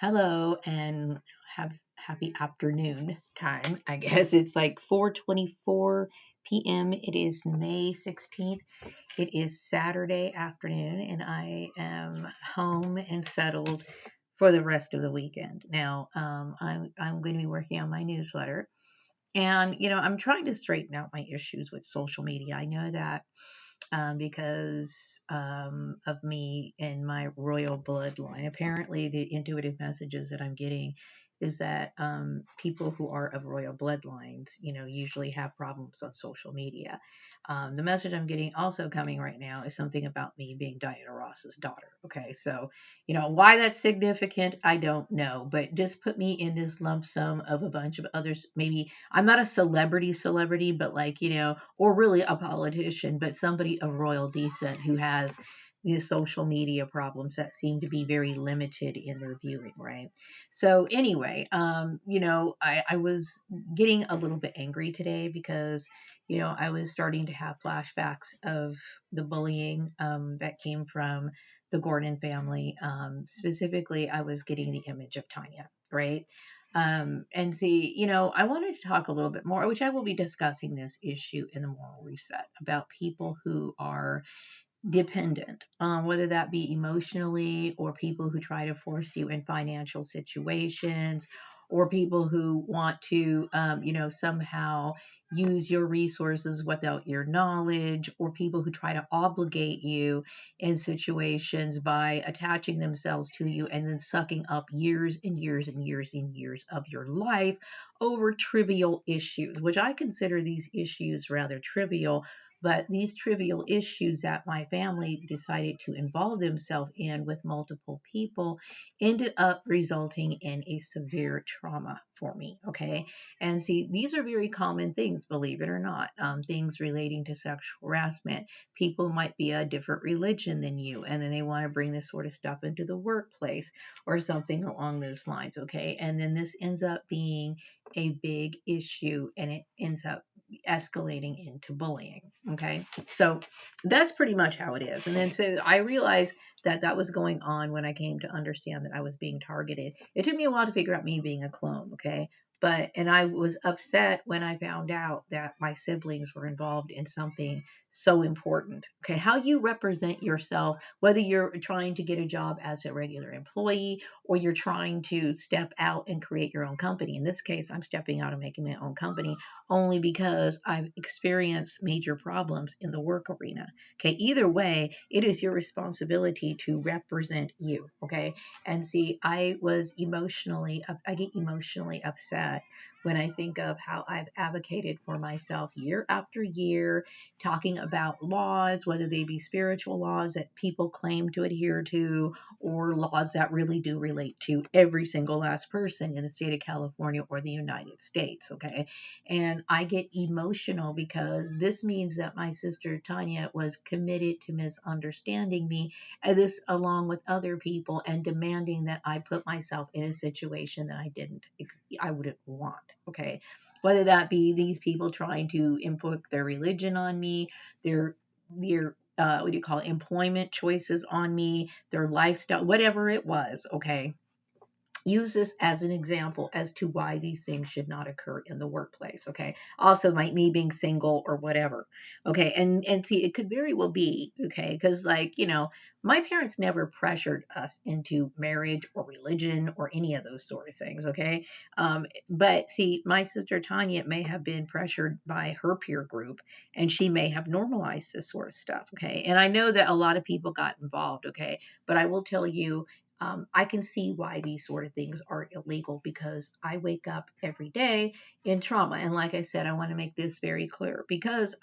Hello and have happy afternoon time. I guess it's like 4:24 p.m. It is May 16th. It is Saturday afternoon and I am home and settled for the rest of the weekend. Now, I'm going to be working on my newsletter and I'm trying to straighten out my issues with social media. I know that because of me and my royal bloodline. Apparently, the intuitive messages that I'm getting is that people who are of royal bloodlines, usually have problems on social media. The message I'm getting also coming right now is something about me being Diana Ross's daughter. Okay, so why that's significant, I don't know, but just put me in this lump sum of a bunch of others. Maybe I'm not a celebrity, but like or really a politician, but somebody of royal descent who has these social media problems that seem to be very limited in their viewing, right? So anyway, I was getting a little bit angry today because, I was starting to have flashbacks of the bullying that came from the Gordon family. Specifically, I was getting the image of Tanya, right? And see, I wanted to talk a little bit more, which I will be discussing this issue in the moral reset about people who are dependent, whether that be emotionally or people who try to force you in financial situations or people who want to, somehow use your resources without your knowledge or people who try to obligate you in situations by attaching themselves to you and then sucking up years and years and years and years of your life over trivial issues, which I consider these issues rather trivial, but these trivial issues that my family decided to involve themselves in with multiple people ended up resulting in a severe trauma for me. Okay. And see, these are very common things, believe it or not. Things relating to sexual harassment. People might be a different religion than you, and then they want to bring this sort of stuff into the workplace or something along those lines. Okay. And then this ends up being a big issue and it ends up escalating into bullying. Okay. So that's pretty much how it is. And then so I realized that that was going on when I came to understand that I was being targeted. It took me a while to figure out me being a clone. Okay. And I was upset when I found out that my siblings were involved in something so important. Okay. How you represent yourself, whether you're trying to get a job as a regular employee or you're trying to step out and create your own company. In this case, I'm stepping out and making my own company only because I've experienced major problems in the work arena. Okay, either way, it is your responsibility to represent you. Okay, and see, I get emotionally upset when I think of how I've advocated for myself year after year, talking about laws, whether they be spiritual laws that people claim to adhere to, or laws that really do relate to every single last person in the state of California or the United States. Okay, and I get emotional because this means that my sister Tanya was committed to misunderstanding me, and this along with other people, and demanding that I put myself in a situation that I wouldn't want. Okay. Whether that be these people trying to inflict their religion on me, their what do you call it, employment choices on me, their lifestyle, whatever it was. Okay, use this as an example as to why these things should not occur in the workplace. Okay, also like me being single or whatever. Okay, and see, it could very well be, okay, because like my parents never pressured us into marriage or religion or any of those sort of things. Okay, but see, my sister Tanya may have been pressured by her peer group and she may have normalized this sort of stuff. Okay, and I know that a lot of people got involved. Okay, but I will tell you, I can see why these sort of things are illegal because I wake up every day in trauma. And like I said, I want to make this very clear because,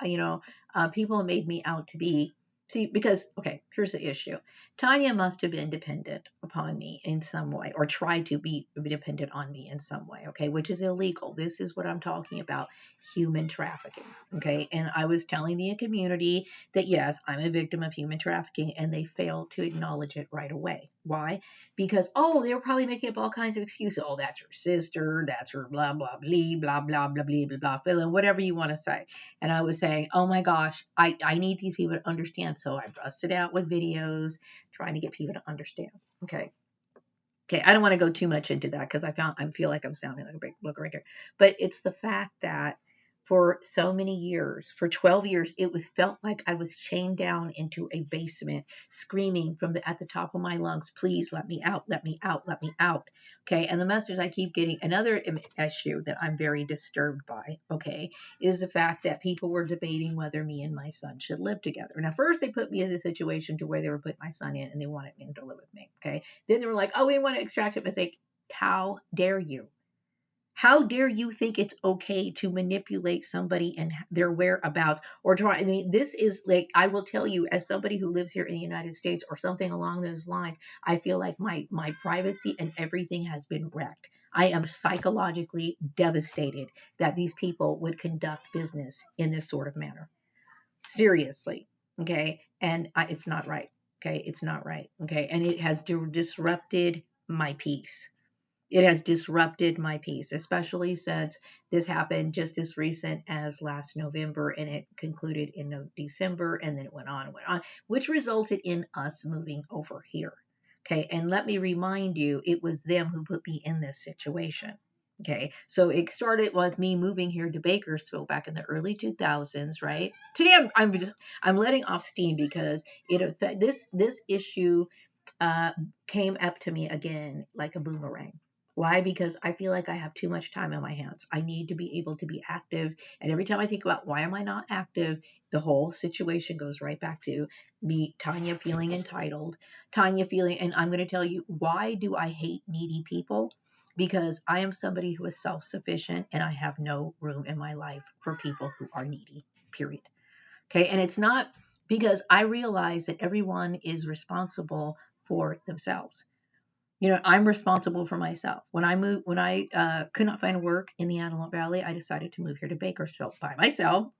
people have made me out to be. See, because, okay, here's the issue. Tanya must have been dependent upon me in some way or tried to be dependent on me in some way, okay, which is illegal. This is what I'm talking about, human trafficking, okay? And I was telling the community that, yes, I'm a victim of human trafficking, and they failed to acknowledge it right away. Why? Because, oh, they were probably making up all kinds of excuses. Oh, that's her sister, that's her blah blah blah blah blah blah blah blah blah, fill in whatever you want to say. And I was saying, oh my gosh, I need these people to understand. So I busted out with videos trying to get people to understand. Okay. Okay, I don't want to go too much into that because I feel like I'm sounding like a big book record, but it's the fact that for so many years, for 12 years, it was felt like I was chained down into a basement, screaming from the at the top of my lungs, "Please let me out, let me out, let me out." Okay, and the message I keep getting, another issue that I'm very disturbed by, okay, is the fact that people were debating whether me and my son should live together. Now, first they put me in a situation to where they were putting my son in and they wanted him to live with me. Okay, then they were like, "Oh, we want to extract him." It's like, how dare you? How dare you think it's okay to manipulate somebody and their whereabouts or try? I mean, this is like, I will tell you, as somebody who lives here in the United States or something along those lines, I feel like my privacy and everything has been wrecked. I am psychologically devastated that these people would conduct business in this sort of manner. Seriously. Okay. And it's not right. Okay. It's not right. Okay. And it has disrupted my peace. It has disrupted my peace, especially since this happened just as recent as last November and it concluded in December and then it went on, which resulted in us moving over here. Okay. And let me remind you, it was them who put me in this situation. Okay, so it started with me moving here to Bakersfield back in the early 2000s, right? Today I'm letting off steam because this issue uh, came up to me again like a boomerang. Why? Because I feel like I have too much time on my hands. I need to be able to be active. And every time I think about why am I not active, the whole situation goes right back to me, Tanya, feeling entitled. Tanya feeling, and I'm going to tell you, why do I hate needy people? Because I am somebody who is self sufficient and I have no room in my life for people who are needy, period. Okay. And it's not because I realize that everyone is responsible for themselves. I'm responsible for myself. When I could not find work in the Antelope Valley, I decided to move here to Bakersfield by myself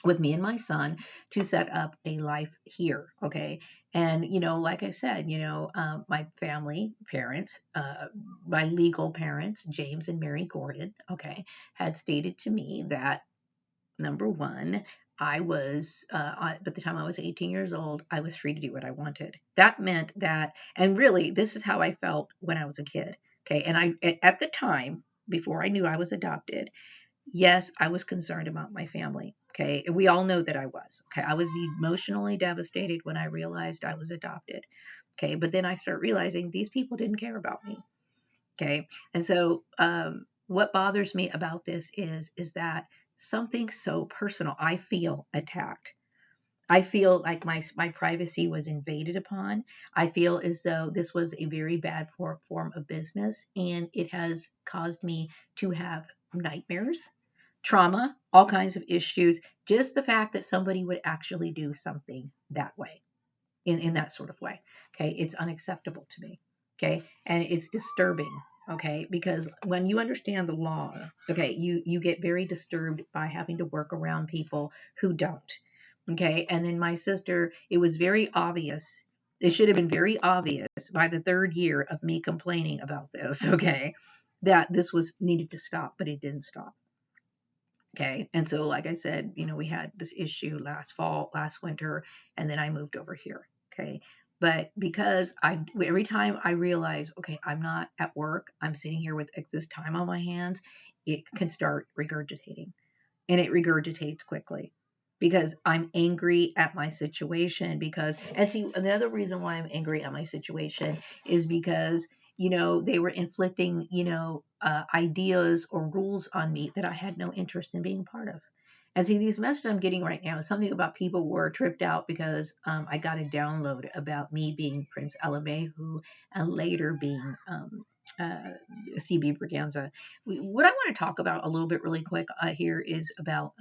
with me and my son to set up a life here. Okay. And, like I said, my family, parents, my legal parents, James and Mary Gordon, okay, had stated to me that number one, I was, at the time I was 18 years old, I was free to do what I wanted. That meant that, and really, this is how I felt when I was a kid. Okay. And at the time, before I knew I was adopted, yes, I was concerned about my family. Okay. And we all know that I was. Okay. I was emotionally devastated when I realized I was adopted. Okay. But then I start realizing these people didn't care about me. Okay. And so, what bothers me about this is that something so personal, I feel attacked. I feel like my privacy was invaded upon. I feel as though this was a very bad form of business, and it has caused me to have nightmares, trauma, all kinds of issues. Just the fact that somebody would actually do something that way, in that sort of way. Okay, it's unacceptable to me. Okay, and it's disturbing. Okay, because when you understand the law, okay, you get very disturbed by having to work around people who don't. Okay, and then my sister, it was very obvious. It should have been very obvious by the third year of me complaining about this. Okay, that this was needed to stop, but it didn't stop. Okay. And so, like I said, we had this issue last winter, and then I moved over here. Okay. But because every time I realize, okay, I'm not at work, I'm sitting here with excess time on my hands, it can start regurgitating, and it regurgitates quickly because I'm angry at my situation. And see, another reason why I'm angry at my situation is because, they were inflicting, ideas or rules on me that I had no interest in being part of. And see, these messages I'm getting right now is something about people who were tripped out because I got a download about me being Prince Elemehu and later being uh, CB Braganza. What I want to talk about a little bit really quick here is about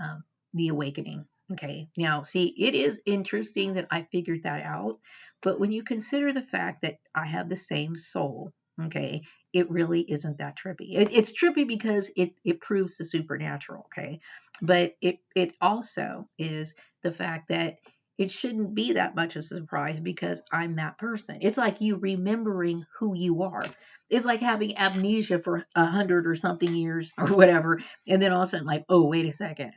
the awakening. Okay, now see, it is interesting that I figured that out, but when you consider the fact that I have the same soul, okay, it really isn't that trippy. It's trippy because it proves the supernatural, okay, but it also is the fact that it shouldn't be that much of a surprise because I'm that person. It's like you remembering who you are. It's like having amnesia for 100 or something years or whatever, and then all of a sudden, like, oh, wait a second,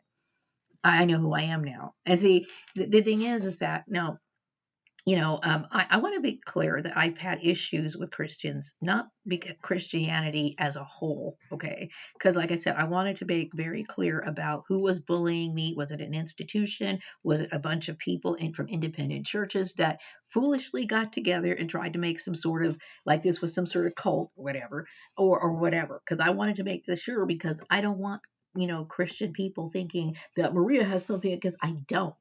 I know who I am now. And see, the thing is that now I want to be clear that I've had issues with Christians, not because Christianity as a whole, okay? Because, like I said, I wanted to be very clear about who was bullying me. Was it an institution? Was it a bunch of people from independent churches that foolishly got together and tried to make some sort of, like this was some sort of cult or whatever, or whatever? Because I wanted to make this sure, because I don't want, Christian people thinking that Maria has something, because I don't.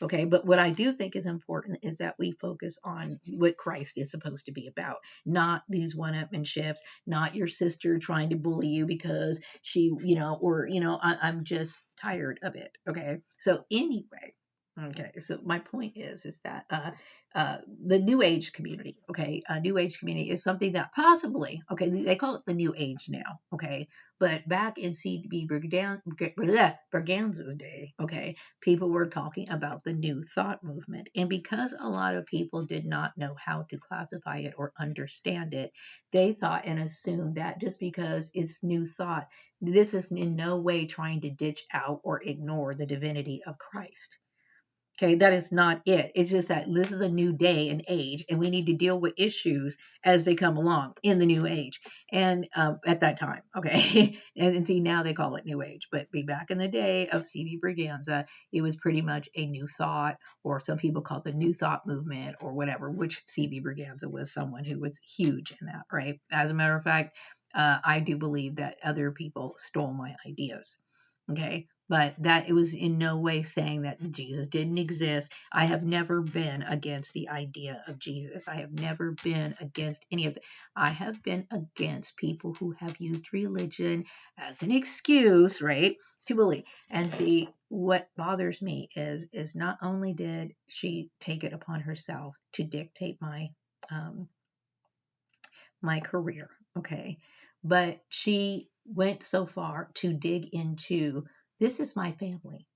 Okay, but what I do think is important is that we focus on what Christ is supposed to be about, not these one-upmanships, not your sister trying to bully you because she, I'm just tired of it. Okay, so anyway, okay, so my point is that the New Age community, okay, New Age community is something that possibly, okay, they call it the New Age now, okay, but back in C.B. Berganza's day, okay, people were talking about the New Thought movement. And because a lot of people did not know how to classify it or understand it, they thought and assumed that just because it's New Thought, this is in no way trying to ditch out or ignore the divinity of Christ. Okay, that is not it. It's just that this is a new day and age, and we need to deal with issues as they come along in the new age. And at that time, okay, and see now they call it new age, but be back in the day of C.B. Braganza, it was pretty much a new thought, or some people call it the New Thought movement, or whatever. Which C.B. Braganza was someone who was huge in that, right? As a matter of fact, I do believe that other people stole my ideas. Okay, but that it was in no way saying that Jesus didn't exist. I have never been against the idea of Jesus. I have never been against any of it. I have been against people who have used religion as an excuse, right, to believe. And see, what bothers me is not only did she take it upon herself to dictate um, my career, okay, but she went so far to dig into, this is my family.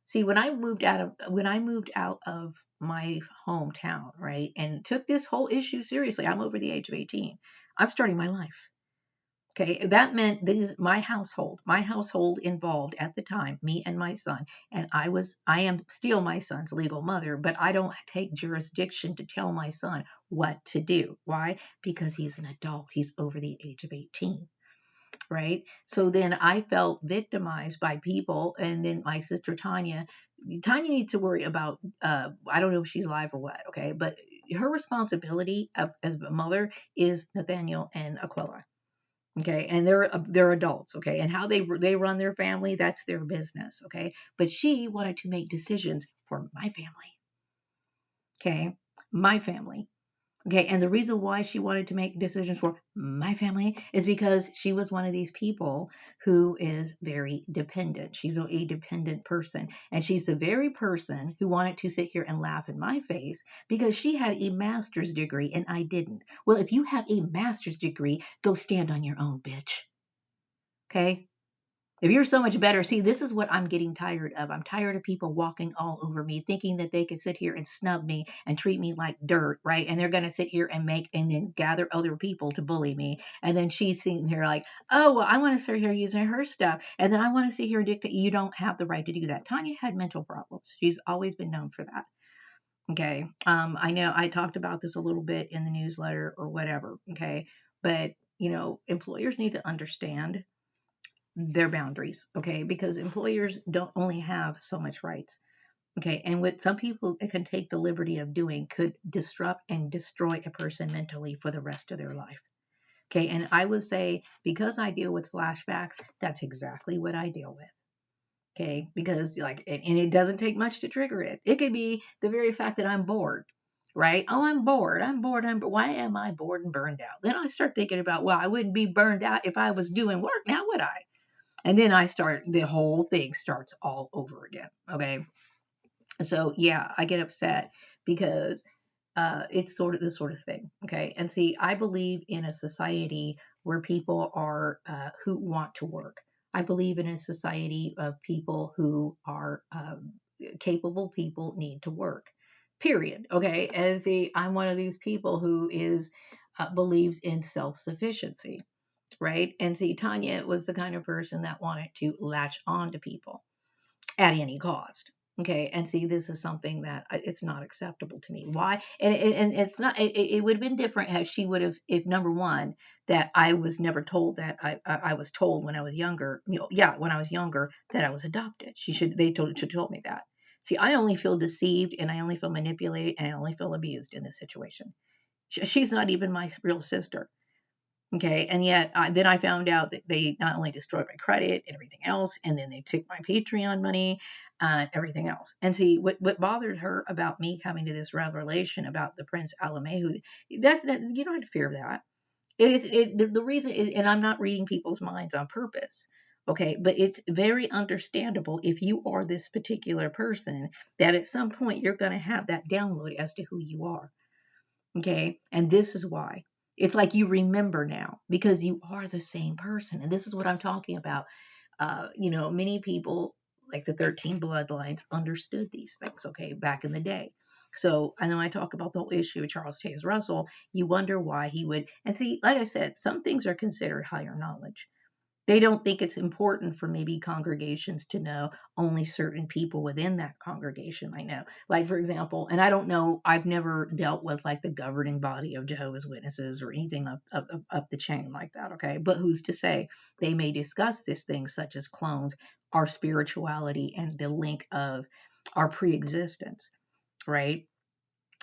See, when I moved out of my hometown, right, and took this whole issue seriously, I'm over the age of 18. I'm starting my life. Okay, that meant my household involved at the time, me and my son, and I am still my son's legal mother, but I don't take jurisdiction to tell my son what to do. Why? Because he's an adult. He's over the age of 18, right? So then I felt victimized by people, and then my sister Tanya needs to worry about. I don't know if she's alive or what, okay, but her responsibility as a mother is Nathaniel and Aquila. Okay, and they're adults, okay, and how they run their family, that's their business, okay. But she wanted to make decisions for my family, okay, my family. Okay, and the reason why she wanted to make decisions for my family is because she was one of these people who is very dependent. She's a dependent person, and she's the very person who wanted to sit here and laugh in my face because she had a master's degree and I didn't. Well, if you have a master's degree, go stand on your own, bitch. Okay? If you're so much better, see, this is what I'm getting tired of. I'm tired of people walking all over me, thinking that they can sit here and snub me and treat me like dirt, right? And they're going to sit here and then gather other people to bully me. And then she's sitting here like, oh, well, I want to sit here using her stuff. And then I want to sit here and dictate. You don't have the right to do that. Tanya had mental problems. She's always been known for that. Okay. I know I talked about this a little bit in the newsletter or whatever. Okay. But, employers need to understand their boundaries, okay? Because employers don't only have so much rights, okay? And what some people can take the liberty of doing could disrupt and destroy a person mentally for the rest of their life, okay? And I would say, because I deal with flashbacks, that's exactly what I deal with. Okay, because and it doesn't take much to trigger it. It could be the very fact that I'm bored, right? Oh, I'm bored. I'm bored. Why am I bored and burned out? Then I start thinking about, well, I wouldn't be burned out if I was doing work now, would I? And then the whole thing starts all over again. Okay. So yeah, I get upset because it's sort of this sort of thing. Okay. And see, I believe in a society where people are who want to work. I believe in a society of people who are capable people need to work. Period. Okay. I'm one of these people who is believes in self sufficiency, right? And see, Tanya was the kind of person that wanted to latch on to people at any cost. Okay, and see, this is something that it's not acceptable to me. Why? And it's not. It would have been different had she would have, if number one, that I was never told that I was told when I was younger. Yeah, when I was younger that I was adopted. Should told me that. See, I only feel deceived and I only feel manipulated and I only feel abused in this situation. She's not even my real sister. Okay, and yet then I found out that they not only destroyed my credit and everything else, and then they took my Patreon money, everything else. And see, what bothered her about me coming to this revelation about the Prince Alamehu, that you don't have to fear that. It is the reason, is, and I'm not reading people's minds on purpose. Okay, but it's very understandable if you are this particular person that at some point you're going to have that download as to who you are. Okay. And this is why. It's like you remember now because you are the same person. And this is what I'm talking about. Many people, like the 13 bloodlines, understood these things, okay, back in the day. So, and then I talk about the whole issue of Charles Taze Russell, you wonder why he would, and see, like I said, some things are considered higher knowledge. They don't think it's important for maybe congregations to know only certain people within that congregation I know. Like, for example, and I don't know, I've never dealt with like the governing body of Jehovah's Witnesses or anything up the chain like that, okay? But who's to say they may discuss this thing such as clones, our spirituality, and the link of our pre-existence, right?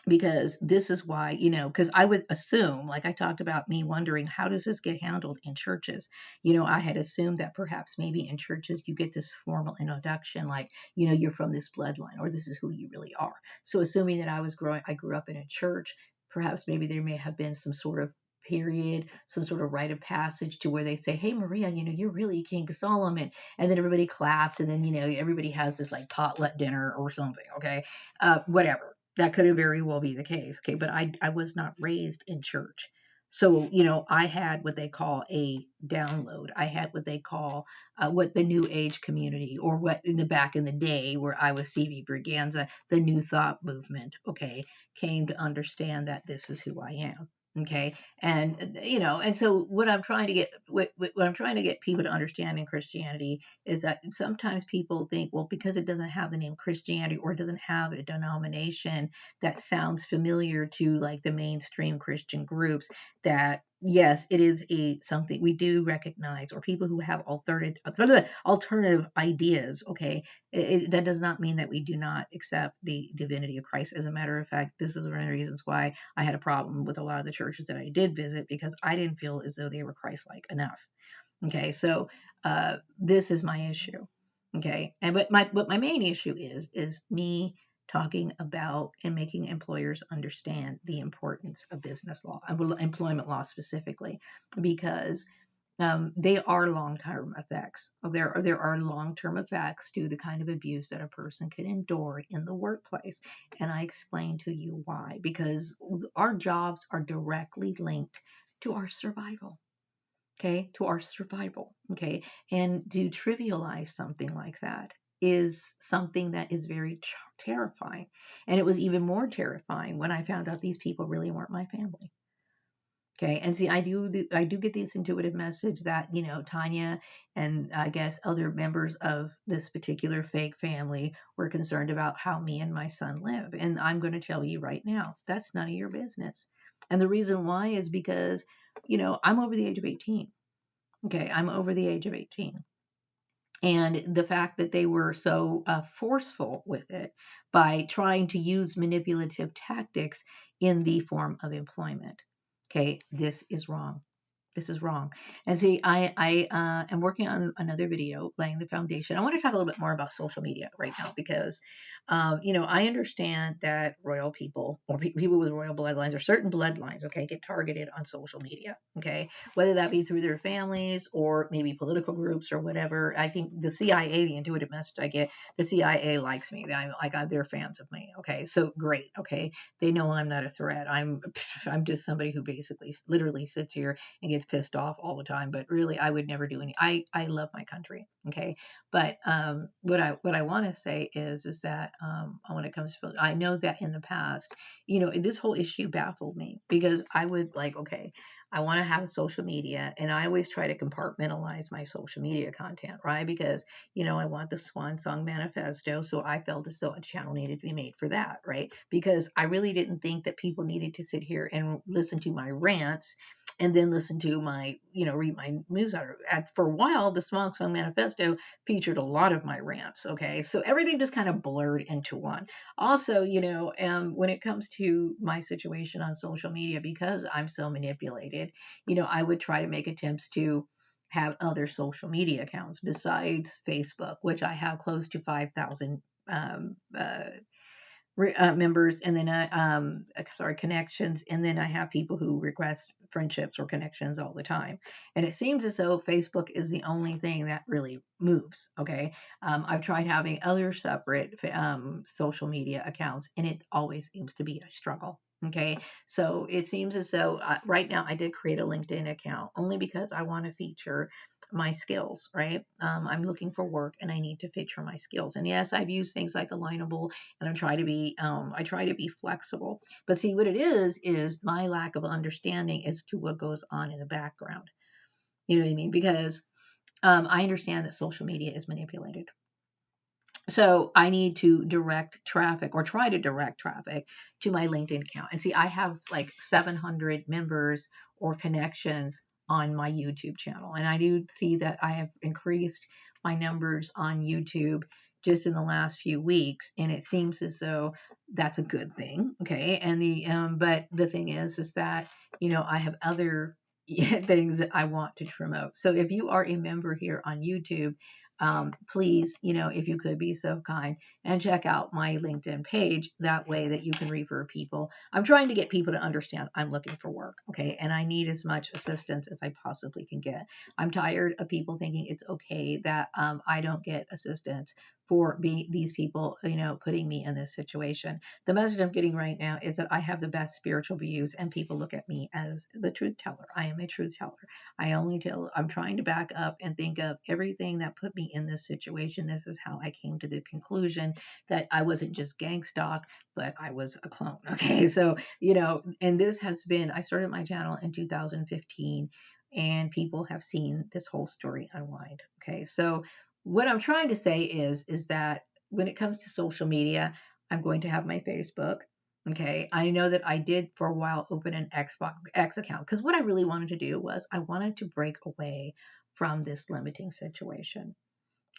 Because this is why, because I would assume, like I talked about me wondering, how does this get handled in churches? I had assumed that perhaps maybe in churches you get this formal introduction, like, you're from this bloodline or this is who you really are. So assuming that I grew up in a church, perhaps maybe there may have been some sort of period, some sort of rite of passage to where they say, hey, Maria, you're really King Solomon. And then everybody claps. And then, everybody has this like potluck dinner or something. Okay. Whatever, that could have very well be the case. Okay, but I was not raised in church. So, I had what they call a download. I had what they call what the New Age community, or what in the back in the day where I was C.V. Braganza, the New Thought movement, okay, came to understand that this is who I am. Okay, and so what I'm trying to get, what I'm trying to get people to understand in Christianity is that sometimes people think, well, because it doesn't have the name Christianity or it doesn't have a denomination that sounds familiar to like the mainstream Christian groups, that yes, it is something we do recognize, or people who have alternative ideas. Okay, that does not mean that we do not accept the divinity of Christ. As a matter of fact, this is one of the reasons why I had a problem with a lot of the churches that I did visit, because I didn't feel as though they were Christ-like enough. Okay, so this is my issue. Okay, and but my main issue is me talking about and making employers understand the importance of business law, employment law specifically, because they are long-term effects. There are long-term effects to the kind of abuse that a person can endure in the workplace, and I explain to you why. Because our jobs are directly linked to our survival. Okay, to our survival. Okay, and to trivialize something like that is something that is very terrifying. And it was even more terrifying when I found out these people really weren't my family. Okay, and see, I do get this intuitive message that Tanya and I guess other members of this particular fake family were concerned about how me and my son live, and I'm going to tell you right now, that's none of your business. And the reason why is because I'm over the age of 18. Okay, I'm over the age of 18. And the fact that they were so forceful with it by trying to use manipulative tactics in the form of employment. Okay, this is wrong. This is wrong. And see, I am working on another video laying the foundation. I want to talk a little bit more about social media right now because, I understand that royal people or people with royal bloodlines or certain bloodlines, okay, get targeted on social media, okay, whether that be through their families or maybe political groups or whatever. I think the CIA, the intuitive message I get, the CIA likes me. They're fans of me. Okay, so great. Okay, they know I'm not a threat. I'm just somebody who basically literally sits here and gets gets pissed off all the time, but really I would never do any. I love my country, okay? But what I want to say is that when it comes to, I know that in the past, this whole issue baffled me because I would like, okay, I want to have social media, and I always try to compartmentalize my social media content, right? Because I want the Swan Song Manifesto, so I felt as though a channel needed to be made for that, right? Because I really didn't think that people needed to sit here and listen to my rants and then listen to my, read my newsletter. For a while, the Swan Song Manifesto featured a lot of my rants, okay? So everything just kind of blurred into one. Also, when it comes to my situation on social media, because I'm so manipulated, I would try to make attempts to have other social media accounts besides Facebook, which I have close to 5,000 um, uh, members, and then connections, and then I have people who request friendships or connections all the time. And it seems as though Facebook is the only thing that really moves. Okay, I've tried having other separate social media accounts, and it always seems to be a struggle. Okay, so it seems as though right now I did create a LinkedIn account only because I want to feature my skills, right? I'm looking for work and I need to feature my skills. And yes, I've used things like Alignable, and I try to be flexible. But see, what it is my lack of understanding as to what goes on in the background. You know what I mean? Because I understand that social media is manipulated. So I need to direct traffic or try to direct traffic to my LinkedIn account. And see, I have like 700 members or connections on my YouTube channel. And I do see that I have increased my numbers on YouTube just in the last few weeks. And it seems as though that's a good thing. Okay. And but the thing is that, I have other things that I want to promote. So if you are a member here on YouTube, please, if you could be so kind and check out my LinkedIn page. That way that you can refer people. I'm trying to get people to understand I'm looking for work. Okay. And I need as much assistance as I possibly can get. I'm tired of people thinking it's okay that I don't get assistance for these people, putting me in this situation. The message I'm getting right now is that I have the best spiritual views and people look at me as the truth teller. I am a truth teller. I'm trying to back up and think of everything that put me in this situation. This is how I came to the conclusion that I wasn't just gang stalked, but I was a clone. Okay. So, and this has been, I started my channel in 2015 and people have seen this whole story unwind. Okay. So what I'm trying to say is that when it comes to social media, I'm going to have my Facebook. Okay. I know that I did for a while open an X account because what I really wanted to do was I wanted to break away from this limiting situation.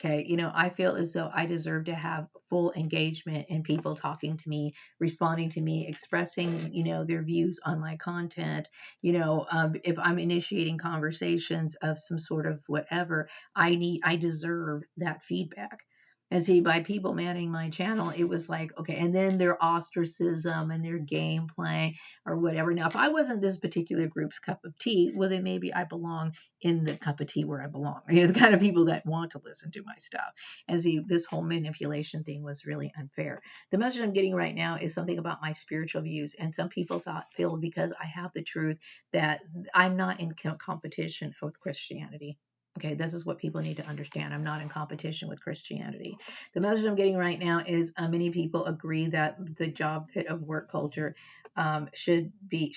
Okay. I feel as though I deserve to have full engagement and people talking to me, responding to me, expressing, their views on my content. If I'm initiating conversations of some sort of whatever, I deserve that feedback. And see, by people manning my channel, it was like, okay, and then their ostracism and their gameplay or whatever. Now, if I wasn't this particular group's cup of tea, well, then maybe I belong in the cup of tea where I belong. The kind of people that want to listen to my stuff. And see, this whole manipulation thing was really unfair. The message I'm getting right now is something about my spiritual views. And some people feel because I have the truth that I'm not in competition with Christianity. Okay, this is what people need to understand. I'm not in competition with Christianity. The message I'm getting right now is many people agree that the job fit of work culture should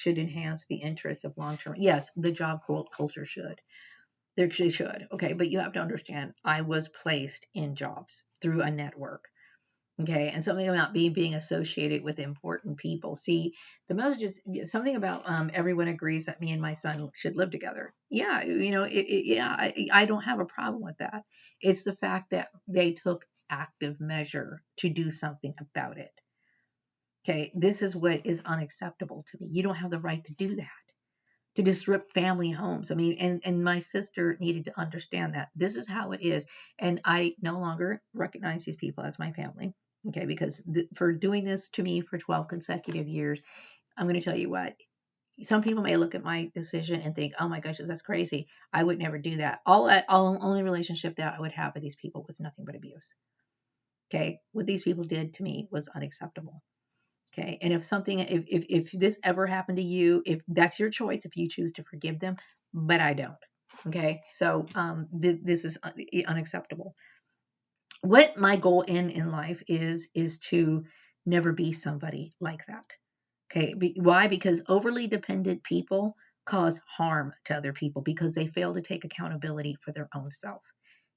enhance the interests of long term. Yes, the job culture should. There she should. Okay, but you have to understand, I was placed in jobs through a network. Okay, and something about being associated with important people. See, the message is something about everyone agrees that me and my son should live together. Yeah, yeah, I don't have a problem with that. It's the fact that they took active measure to do something about it. Okay, this is what is unacceptable to me. You don't have the right to do that, to disrupt family homes. I mean, and my sister needed to understand that this is how it is. And I no longer recognize these people as my family. Okay, because for doing this to me for 12 consecutive years, I'm going to tell you what. Some people may look at my decision and think, "Oh my gosh, that's crazy. I would never do that." All only relationship that I would have with these people was nothing but abuse. Okay, what these people did to me was unacceptable. Okay. And if this ever happened to you, if that's your choice, if you choose to forgive them, but I don't. Okay, so this is unacceptable. What my goal in life is to never be somebody like that. Okay, why? Because overly dependent people cause harm to other people because they fail to take accountability for their own self.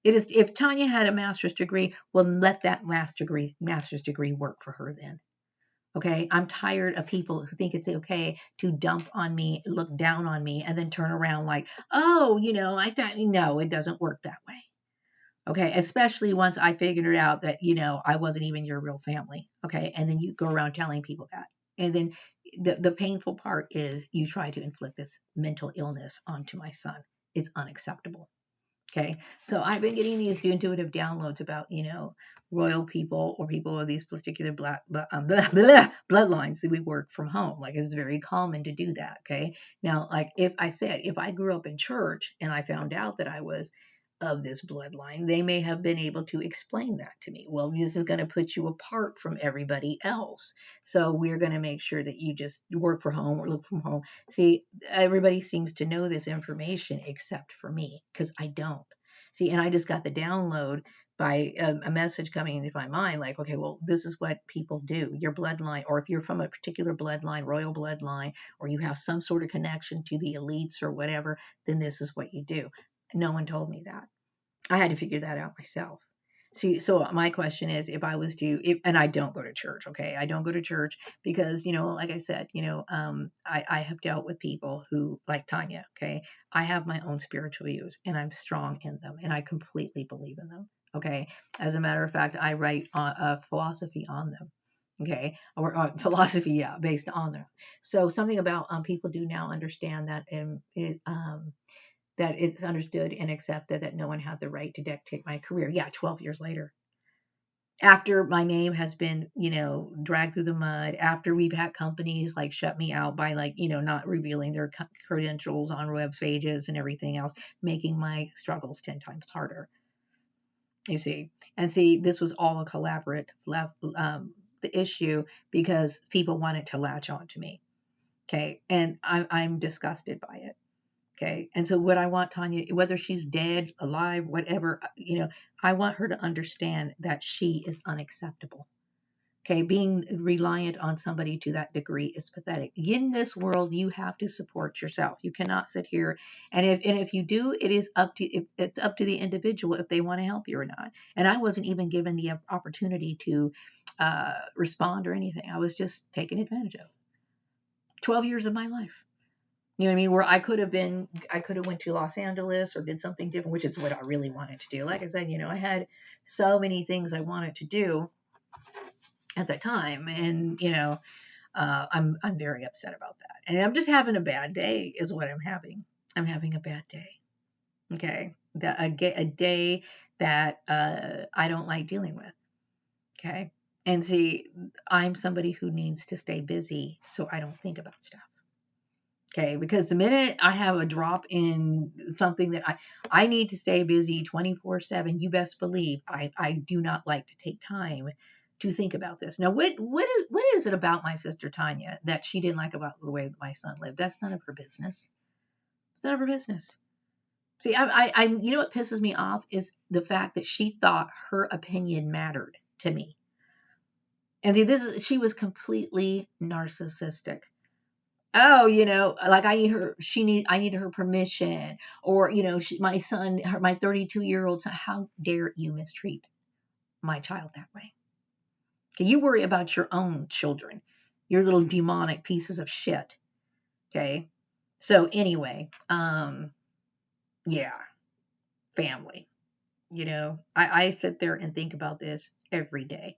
It is, if Tanya had a master's degree, well, let that master's degree work for her then. Okay, I'm tired of people who think it's okay to dump on me, look down on me, and then turn around like, oh, I thought, no, it doesn't work that way. Okay, especially once I figured it out that, I wasn't even your real family. Okay, and then you go around telling people that. And then the painful part is you try to inflict this mental illness onto my son. It's unacceptable. Okay, so I've been getting these intuitive downloads about, royal people or people of these particular bloodlines that we work from home. Like, it's very common to do that. Okay, now, like, if I grew up in church and I found out that I was of this bloodline, they may have been able to explain that to me. Well, this is going to put you apart from everybody else. So we're going to make sure that you just work from home or look from home. See, everybody seems to know this information except for me, because I don't. See, and I just got the download by a message coming into my mind, like, okay, well, this is what people do. Your bloodline, or if you're from a particular bloodline, royal bloodline, or you have some sort of connection to the elites or whatever, then this is what you do. No one told me that. I had to figure that out myself. See, so my question is, if I was to, and I don't go to church, okay? I don't go to church because, like I said, I have dealt with people who, like Tanya, okay? I have my own spiritual views and I'm strong in them and I completely believe in them, okay? As a matter of fact, I write a philosophy on them, okay? Or philosophy, yeah, based on them. So something about people do now understand that that it's understood and accepted that no one had the right to dictate my career. Yeah, 12 years later. After my name has been, dragged through the mud, after we've had companies like shut me out by, like, not revealing their credentials on web pages and everything else, making my struggles 10 times harder. You see, and see, this was all a collaborative the issue because people wanted to latch on to me. Okay, and I'm disgusted by it. Okay. And so what I want Tanya, whether she's dead, alive, whatever, I want her to understand that she is unacceptable. Okay. Being reliant on somebody to that degree is pathetic. In this world, you have to support yourself. You cannot sit here. And if you do, it's up to the individual if they want to help you or not. And I wasn't even given the opportunity to respond or anything. I was just taken advantage of. 12 years of my life. You know what I mean? Where I could have went to Los Angeles or did something different, which is what I really wanted to do. Like I said, I had so many things I wanted to do at that time, and I'm very upset about that. And I'm just having a bad day, is what I'm having. I'm having a bad day. Okay, a day that I don't like dealing with. Okay, and see, I'm somebody who needs to stay busy so I don't think about stuff. Okay, because the minute I have a drop in something that I need to stay busy 24/7, you best believe I do not like to take time to think about this. Now, what is it about my sister Tanya that she didn't like about the way that my son lived? That's none of her business. It's none of her business. See, what pisses me off is the fact that she thought her opinion mattered to me. And see, she was completely narcissistic. Oh, like I needed her permission, or my son, my 32-year-old son. How dare you mistreat my child that way? Okay, you worry about your own children, your little demonic pieces of shit. Okay, so anyway, yeah, family. I sit there and think about this every day.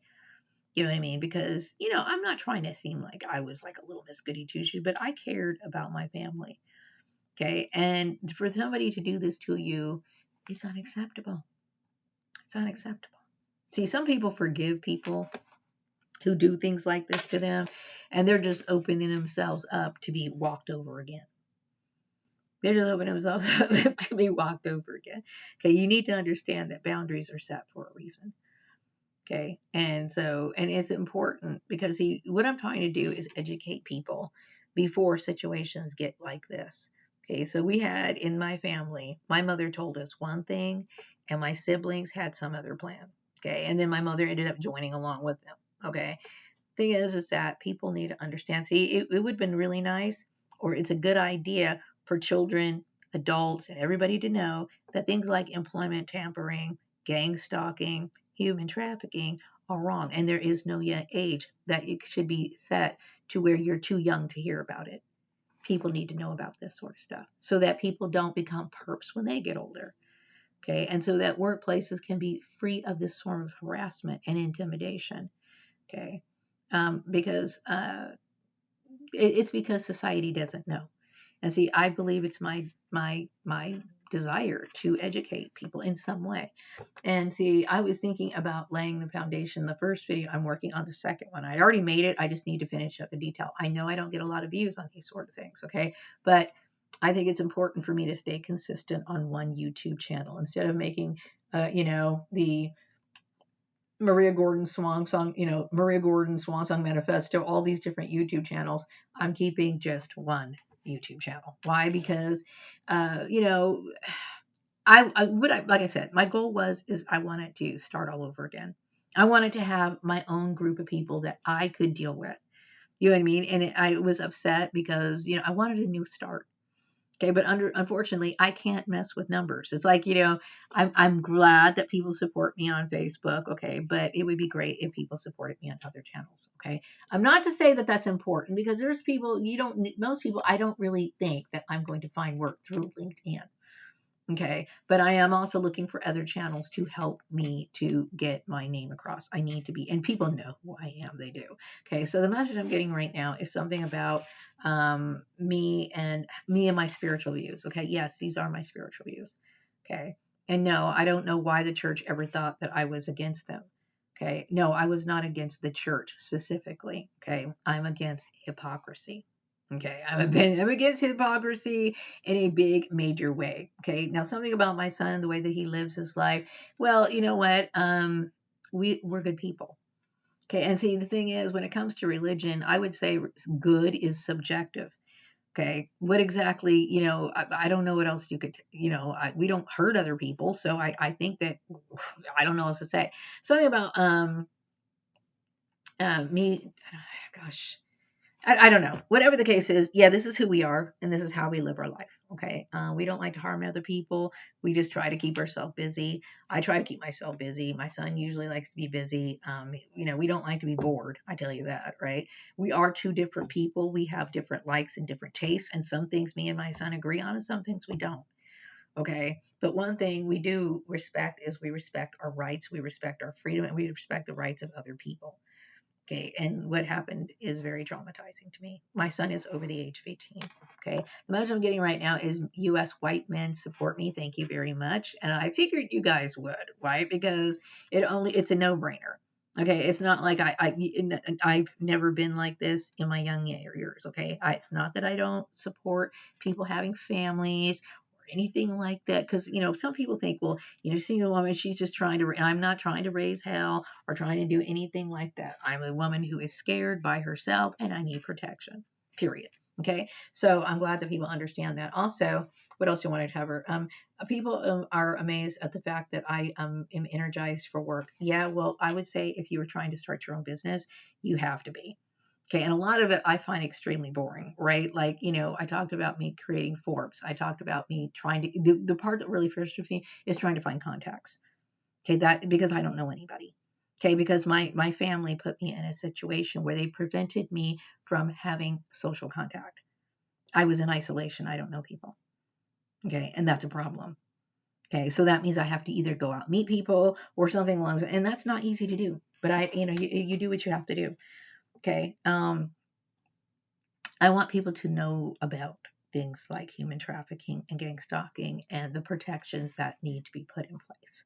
You know what I mean? Because I'm not trying to seem like I was like a little Miss Goody Two Shoes, but I cared about my family. Okay. And for somebody to do this to you, it's unacceptable. It's unacceptable. See, some people forgive people who do things like this to them, and they're just opening themselves up to be walked over again. They're just opening themselves up to be walked over again. Okay. You need to understand that boundaries are set for a reason. Okay. And it's important because, see, what I'm trying to do is educate people before situations get like this. Okay, so we had in my family, my mother told us one thing, and my siblings had some other plan. Okay, and then my mother ended up joining along with them. Okay, thing is that people need to understand. See, it would have been really nice, or it's a good idea for children, adults, and everybody to know that things like employment tampering, gang stalking, human trafficking are wrong, and there is no yet age that it should be set to where you're too young to hear about it. People need to know about this sort of stuff so that people don't become perps when they get older. Okay, and so that workplaces can be free of this form of harassment and intimidation. Okay, because it's because society doesn't know. And see, I believe it's my desire to educate people in some way. And see, I was thinking about laying the foundation. The first video, I'm working on the second one. I already made it. I just need to finish up the detail. I know I don't get a lot of views on these sort of things, okay? But I think it's important for me to stay consistent on one YouTube channel instead of making, the Maria Gordon Swan Song, Maria Gordon Swan Song Manifesto, all these different YouTube channels. I'm keeping just one YouTube channel. Why? Because, uh, you know, like I said, my goal is I wanted to start all over again. I wanted to have my own group of people that I could deal with. You know what I mean? And I was upset because, I wanted a new start. Okay, but unfortunately, I can't mess with numbers. It's like, I'm glad that people support me on Facebook, okay, but it would be great if people supported me on other channels, okay? I'm not to say that that's important because there's people most people I don't really think that I'm going to find work through LinkedIn. Okay, but I am also looking for other channels to help me to get my name across. I need to be, and people know who I am. They do. Okay, so the message I'm getting right now is something about me and my spiritual views. Okay, yes, these are my spiritual views. Okay, and no, I don't know why the church ever thought that I was against them. Okay, no, I was not against the church specifically. Okay, I'm against hypocrisy. Okay, I'm against hypocrisy in a big major way. Okay, now something about my son, the way that he lives his life. Well, you know what? We're good people. Okay, and see the thing is, when it comes to religion, I would say good is subjective. Okay, what exactly? I don't know what else you could. We don't hurt other people, so I think that I don't know what else to say. Something about me. Gosh, I don't know. Whatever the case is, yeah, this is who we are, and this is how we live our life. Okay. We don't like to harm other people. We just try to keep ourselves busy. I try to keep myself busy. My son usually likes to be busy. We don't like to be bored. I tell you that, right? We are two different people. We have different likes and different tastes, and some things me and my son agree on, and some things we don't. Okay. But one thing we do respect is we respect our rights, we respect our freedom, and we respect the rights of other people. Okay, and what happened is very traumatizing to me. My son is over the age of 18. Okay, the message I'm getting right now is U.S. white men support me. Thank you very much. And I figured you guys would, right? Because it's a no-brainer. Okay, it's not like I've never been like this in my young years. Okay, it's not that I don't support people having families or anything like that. Because some people think, well, single woman, she's just trying to. I'm not trying to raise hell or trying to do anything like that. I'm a woman who is scared by herself and I need protection. Period. Okay. So I'm glad that people understand that. Also, what else do you want to cover? People are amazed at the fact that I am energized for work. Yeah, well, I would say if you were trying to start your own business, you have to be. Okay, and a lot of it I find extremely boring, right? Like, I talked about me creating Forbes. I talked about me trying to, the part that really frustrates me is trying to find contacts. Okay, that because I don't know anybody. Okay, because my family put me in a situation where they prevented me from having social contact. I was in isolation. I don't know people. Okay, and that's a problem. Okay, so that means I have to either go out and meet people or something along those, and that's not easy to do. But you do what you have to do. Okay, I want people to know about things like human trafficking and gang stalking and the protections that need to be put in place.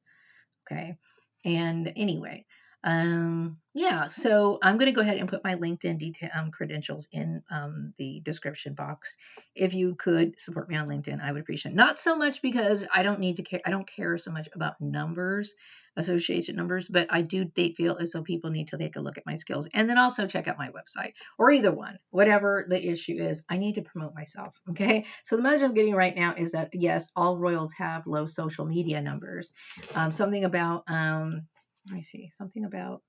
Okay, and anyway, Yeah, so I'm going to go ahead and put my LinkedIn detail credentials in the description box. If you could support me on LinkedIn, I would appreciate it. Not so much because I don't need to care. I don't care so much about numbers, association numbers, but I do they feel as though people need to take a look at my skills and then also check out my website or either one, whatever the issue is. I need to promote myself. Okay. So the message I'm getting right now is that yes, all royals have low social media numbers. Something about let me see, something about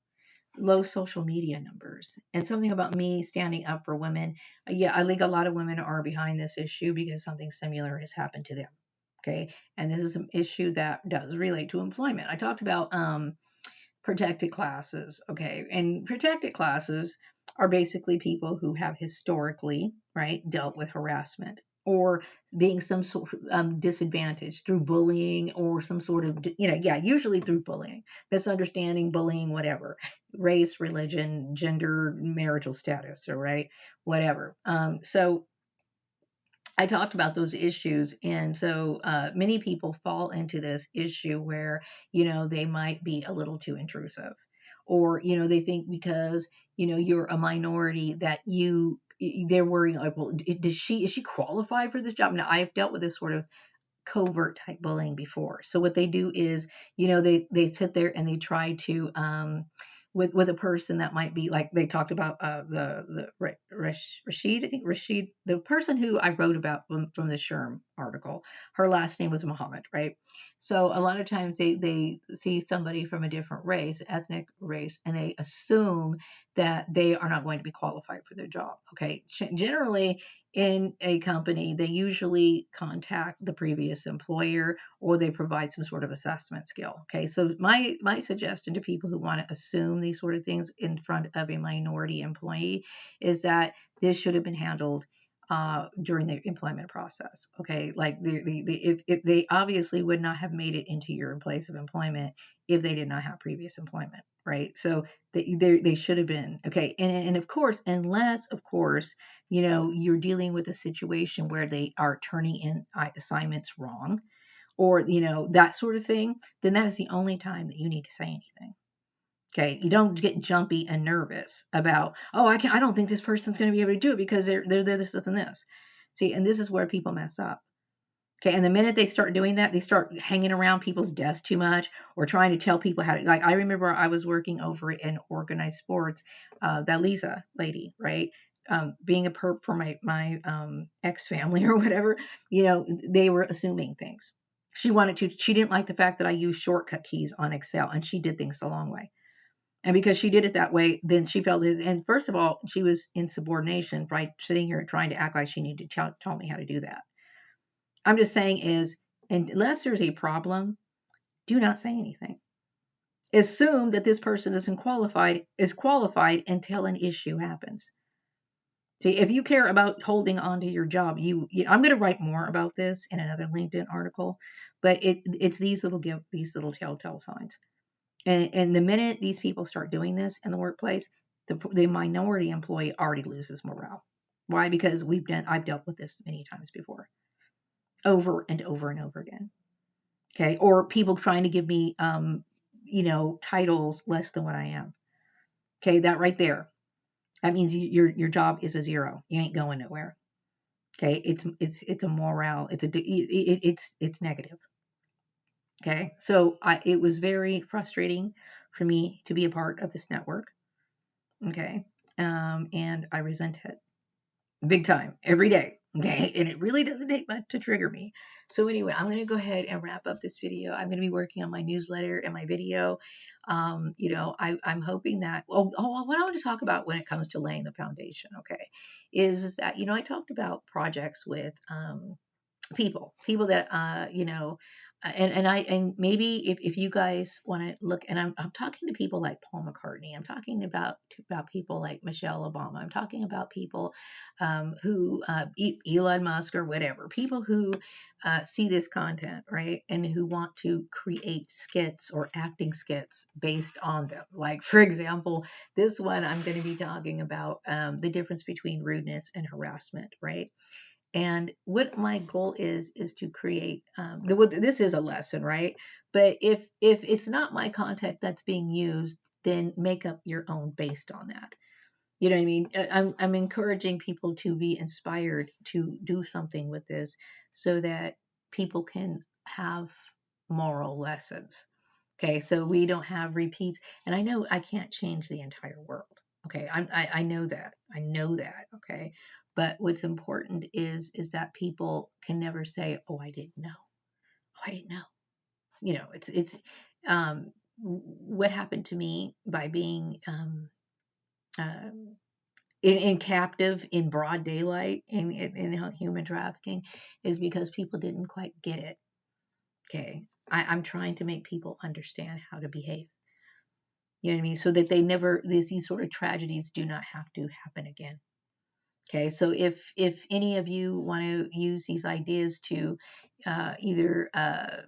low social media numbers and something about me standing up for women. Yeah, I think a lot of women are behind this issue because something similar has happened to them. Okay. And this is an issue that does relate to employment. I talked about protected classes. Okay. And protected classes are basically people who have historically, right, dealt with harassment or being some sort of disadvantage through bullying or some sort of, yeah, usually through bullying, misunderstanding, bullying, whatever, race, religion, gender, marital status, or right, whatever. So I talked about those issues, and so many people fall into this issue where they might be a little too intrusive, or they think because you're a minority that they're worrying like, well, is she qualified for this job? Now I've dealt with this sort of covert type bullying before. So what they do is, they sit there and they try to with a person that might be like they talked about Rashid, I think Rashid, the person who I wrote about from the Sherm article, her last name was Muhammad, right? So a lot of times they see somebody from a different race, ethnic race, and they assume that they are not going to be qualified for their job. Okay, generally in a company, they usually contact the previous employer or they provide some sort of assessment skill. Okay, so my suggestion to people who want to assume these sort of things in front of a minority employee is that this should have been handled during the employment process. Okay, like if they obviously would not have made it into your place of employment if they did not have previous employment, right? So they should have been okay, and of course, unless of course you're dealing with a situation where they are turning in assignments wrong or that sort of thing, then that is the only time that you need to say anything. Okay, you don't get jumpy and nervous about, oh, I don't think this person's going to be able to do it because they're this and this. See, and this is where people mess up. Okay, and the minute they start doing that, they start hanging around people's desks too much or trying to tell people how to. Like I remember I was working over in organized sports, that Lisa lady, right? Being a perp for my ex family or whatever, they were assuming things. She didn't like the fact that I used shortcut keys on Excel, and she did things the long way. And because she did it that way, then she felt his. And first of all, she was in subordination, right? Sitting here trying to act like she needed to tell me how to do that. I'm just saying is, unless there's a problem, do not say anything. Assume that this person is qualified until an issue happens. See, if you care about holding on to your job, I'm going to write more about this in another LinkedIn article, but it's these little telltale signs. And the minute these people start doing this in the workplace, the minority employee already loses morale. Why? Because I've dealt with this many times before, over and over and over again. Okay, or people trying to give me titles less than what I am. Okay, that right there, that means your job is a zero. You ain't going nowhere. Okay, it's a morale. It's negative. Okay, so it was very frustrating for me to be a part of this network. Okay, and I resent it big time every day. Okay, and it really doesn't take much to trigger me. So anyway, I'm going to go ahead and wrap up this video. I'm going to be working on my newsletter and my video. I'm hoping that. What I want to talk about when it comes to laying the foundation, okay, is that I talked about projects with people that and maybe if you guys want to look, and I'm talking to people like Paul McCartney, I'm talking about people like Michelle Obama, I'm talking about people who Elon Musk or whatever, people who see this content, right, and who want to create skits or acting skits based on them. Like for example, this one I'm going to be talking about the difference between rudeness and harassment, right? And what my goal is to create this is a lesson, right? But if it's not my content that's being used, then make up your own based on that. You know what I mean? I'm encouraging people to be inspired to do something with this so that people can have moral lessons. Okay, so we don't have repeats. And I know I can't change the entire world. Okay, I know that. I know that. Okay, but what's important is that people can never say, "Oh, I didn't know. Oh, I didn't know." You know, it's what happened to me by being uh, in captive in broad daylight in human trafficking is because people didn't quite get it. Okay, I'm trying to make people understand how to behave. You know what I mean? So that they never these sort of tragedies do not have to happen again. Okay, so if any of you want to use these ideas to either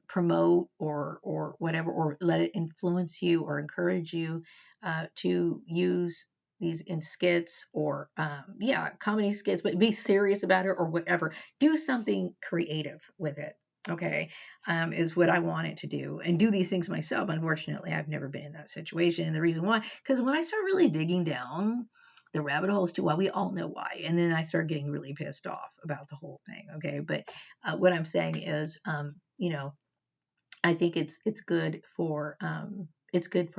promote or whatever, or let it influence you or encourage you to use these in skits or yeah, comedy skits, but be serious about it or whatever, do something creative with it. Okay, is what I wanted to do, and do these things myself. Unfortunately, I've never been in that situation, and the reason why, because when I start really digging down the rabbit holes too. Well, we all know why. And then I started getting really pissed off about the whole thing. Okay, but what I'm saying is, you know, I think it's good for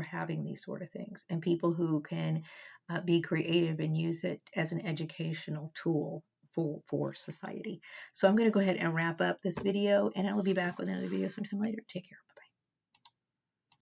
having these sort of things and people who can be creative and use it as an educational tool for society. So I'm going to go ahead and wrap up this video, and I will be back with another video sometime later. Take care.